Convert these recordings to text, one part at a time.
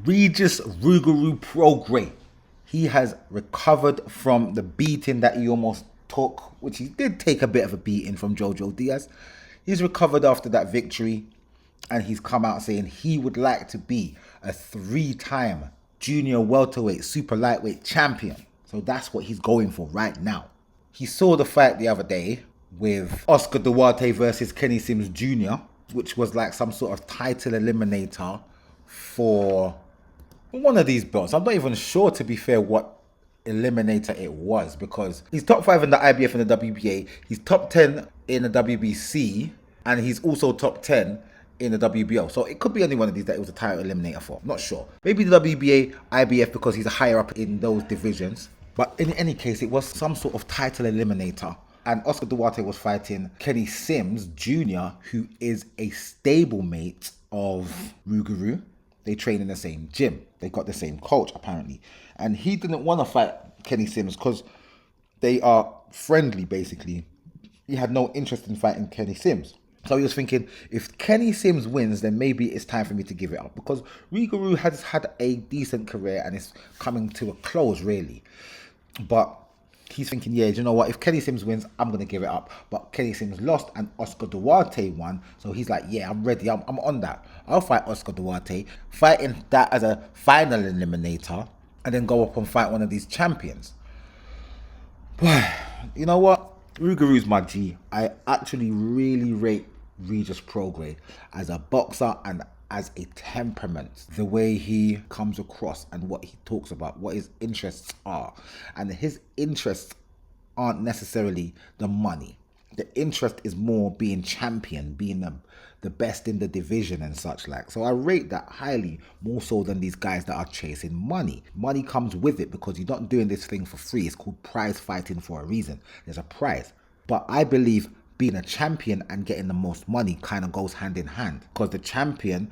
Regis Prograis. He has recovered from the beating that he almost took, which he did take a bit of a beating from Jojo Diaz. He's recovered after that victory, and he's come out saying he would like to be a 3-time junior welterweight super lightweight champion. So that's what he's going for right now. He saw the fight the other day with Oscar Duarte versus Kenny Sims Jr., which was like some sort of title eliminator for one of these belts. I'm not even sure, to be fair, what eliminator it was, because he's top 5 in the IBF and the WBA, he's top 10 in the WBC, and he's also top 10 in the WBO. So it could be any one of these that it was a title eliminator for. I'm not sure. Maybe the WBA, IBF, because he's higher up in those divisions. But in any case, it was some sort of title eliminator. And Oscar Duarte was fighting Kenny Sims Jr., who is a stablemate of Rougarou. They train in the same gym. They got the same coach, apparently. And he didn't want to fight Kenny Sims because they are friendly, basically. He had no interest in fighting Kenny Sims. So he was thinking, if Kenny Sims wins, then maybe it's time for me to give it up. Because Rougarou has had a decent career and it's coming to a close, really. But he's thinking, yeah, you know what? If Kenny Sims wins, I'm going to give it up. But Kenny Sims lost and Oscar Duarte won. So he's like, yeah, I'm ready. I'm on that. I'll fight Oscar Duarte, fighting that as a final eliminator, and then go up and fight one of these champions. But you know what? Rougarou's my G. I actually really rate Regis Prograis as a boxer and as a temperament, the way he comes across and what he talks about, what his interests are. And his interests aren't necessarily the money. The interest is more being champion, being the best in the division and such like. So I rate that highly, more so than these guys that are chasing money. Money comes with it because you're not doing this thing for free. It's called prize fighting for a reason. There's a prize. But I believe being a champion and getting the most money kind of goes hand in hand, because the champion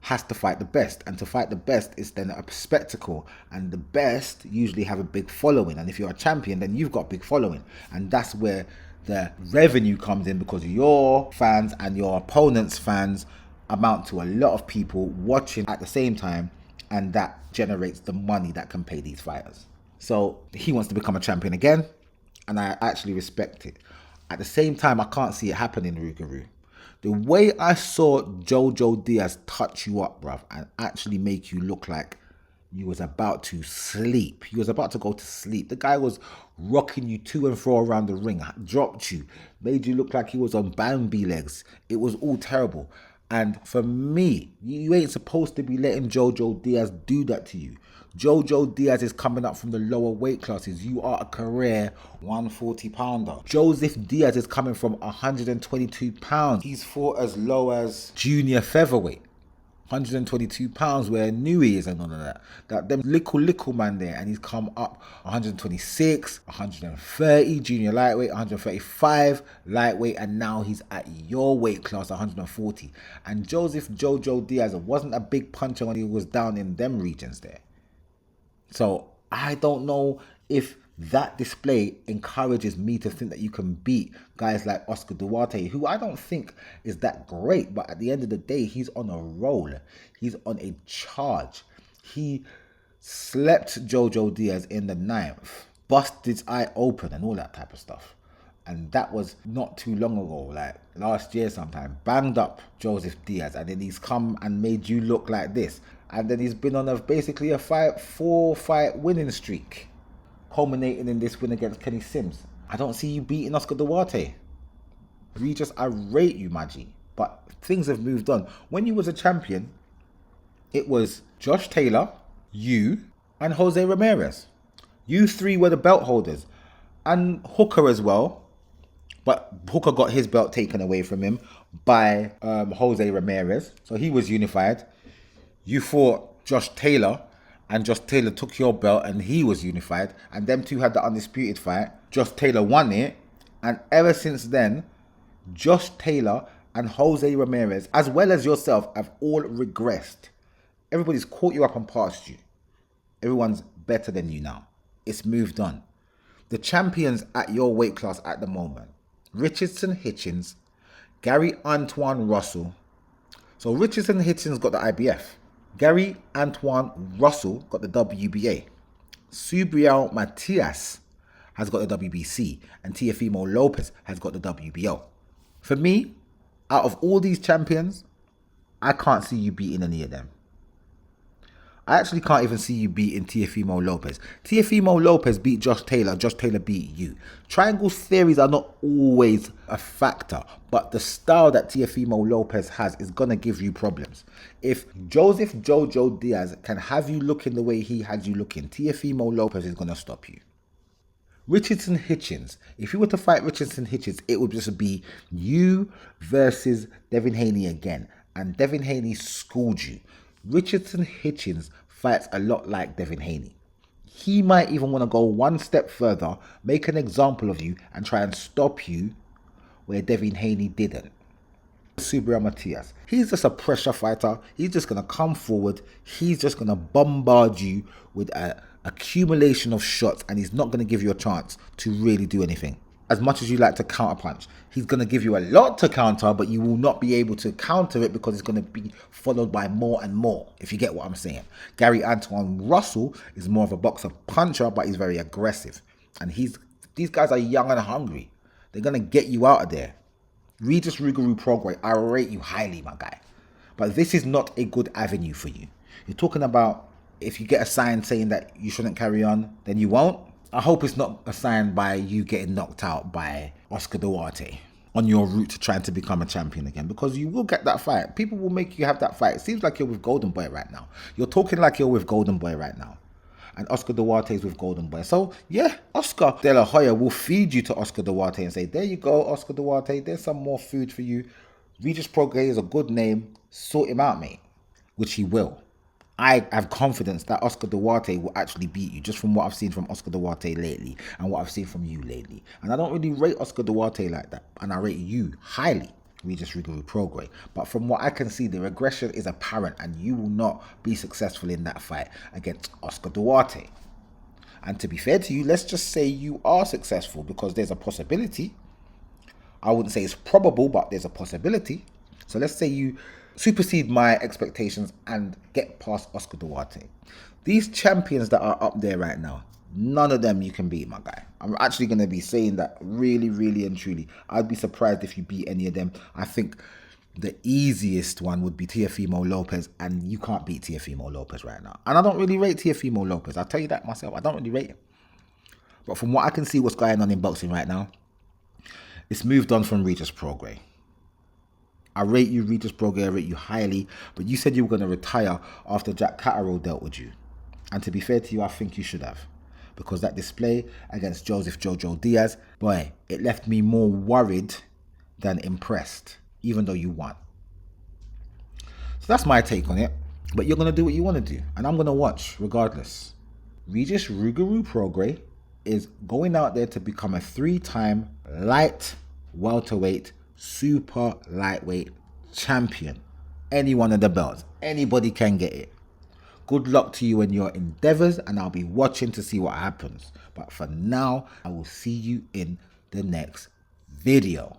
has to fight the best, and to fight the best is then a spectacle, and the best usually have a big following, and if you're a champion then you've got a big following, and that's where the revenue comes in, because your fans and your opponent's fans amount to a lot of people watching at the same time, and that generates the money that can pay these fighters. So he wants to become a champion again, and I actually respect it. At the same time, I can't see it happening, Rougarou. The way I saw Jojo Diaz touch you up, bruv, and actually make you look like you was about to sleep. You was about to go to sleep. The guy was rocking you to and fro around the ring, dropped you, made you look like he was on Bambi legs. It was all terrible. And for me, you ain't supposed to be letting Jojo Diaz do that to you. Jojo Diaz is coming up from the lower weight classes. You are a career 140 pounder. Joseph Diaz is coming from 122 pounds. He's fought as low as junior featherweight. 122 pounds where Nui is and none of that. That them little man there, and he's come up 126, 130 junior lightweight, 135 lightweight, and now he's at your weight class 140. And Joseph Jojo Diaz wasn't a big puncher when he was down in them regions there. So I don't know if that display encourages me to think that you can beat guys like Oscar Duarte, who I don't think is that great, but at the end of the day, he's on a roll. He's on a charge. He slept Jojo Diaz in the 9th, busted his eye open and all that type of stuff. And that was not too long ago, like last year sometime. Banged up Joseph Diaz, and then he's come and made you look like this. And then he's been on basically a 4-fight winning streak, culminating in this win against Kenny Sims. I don't see you beating Oscar Duarte. Regis, I rate you, Maggie, but things have moved on. When you was a champion, it was Josh Taylor, you, and Jose Ramirez. You three were the belt holders, and Hooker as well. But Hooker got his belt taken away from him by Jose Ramirez, so he was unified. You fought Josh Taylor, and Josh Taylor took your belt and he was unified, and them two had the undisputed fight. Josh Taylor won it, and ever since then, Josh Taylor and Jose Ramirez, as well as yourself, have all regressed. Everybody's caught you up and passed you. Everyone's better than you now. It's moved on. The champions at your weight class at the moment: Richardson Hitchens, Gary Antoine Russell. So Richardson Hitchens got the IBF. Gary Antoine Russell got the WBA. Subriel Matias has got the WBC. And Teofimo Lopez has got the WBO. For me, out of all these champions, I can't see you beating any of them. I actually can't even see you beating Teofimo Lopez. Teofimo Lopez beat Josh Taylor. Josh Taylor beat you. Triangle theories are not always a factor, but the style that Teofimo Lopez has is going to give you problems. If Joseph Jojo Diaz can have you looking the way he had you looking, Teofimo Lopez is going to stop you. Richardson Hitchens. If you were to fight Richardson Hitchens, it would just be you versus Devin Haney again. And Devin Haney schooled you. Richardson Hitchens fights a lot like Devin Haney. He might even want to go one step further, make an example of you, and try and stop you where Devin Haney didn't. Subriel Matias. He's just a pressure fighter. He's just going to come forward. He's just going to bombard you with an accumulation of shots, and he's not going to give you a chance to really do anything. As much as you like to counterpunch, he's going to give you a lot to counter, but you will not be able to counter it because it's going to be followed by more and more, if you get what I'm saying. Gary Antoine Russell is more of a boxer puncher, but he's very aggressive. And these guys are young and hungry. They're going to get you out of there. Regis Prograis, I rate you highly, my guy. But this is not a good avenue for you. You're talking about if you get a sign saying that you shouldn't carry on, then you won't. I hope it's not a sign by you getting knocked out by Oscar Duarte on your route to trying to become a champion again, because you will get that fight. People will make you have that fight. It seems like you're with Golden Boy right now. You're talking like you're with Golden Boy right now. And Oscar Duarte is with Golden Boy. So, yeah, Oscar De La Hoya will feed you to Oscar Duarte and say, there you go, Oscar Duarte, there's some more food for you. Regis Prograis is a good name. Sort him out, mate. Which he will. I have confidence that Oscar Duarte will actually beat you, just from what I've seen from Oscar Duarte lately and what I've seen from you lately. And I don't really rate Oscar Duarte like that. And I rate you highly, Regis Prograis. But from what I can see, the regression is apparent, and you will not be successful in that fight against Oscar Duarte. And to be fair to you, let's just say you are successful, because there's a possibility. I wouldn't say it's probable, but there's a possibility. So let's say you supersede my expectations and get past Oscar Duarte. These champions that are up there right now, none of them you can beat, my guy. I'm actually going to be saying that really, really and truly. I'd be surprised if you beat any of them. I think the easiest one would be Teofimo Lopez, and you can't beat Teofimo Lopez right now. And I don't really rate Teofimo Lopez. I'll tell you that myself. I don't really rate him. But from what I can see what's going on in boxing right now, it's moved on from Regis Prograis. I rate you, Regis Prograis, I rate you highly, but you said you were going to retire after Jack Catterall dealt with you. And to be fair to you, I think you should have. Because that display against Joseph Jojo Diaz, boy, it left me more worried than impressed, even though you won. So that's my take on it. But you're going to do what you want to do, and I'm going to watch regardless. Regis Prograis is going out there to become a 3-time light welterweight super lightweight champion. Any one of the belts. Anybody can get it. Good luck to you in your endeavors, and I'll be watching to see what happens. But for now, I will see you in the next video.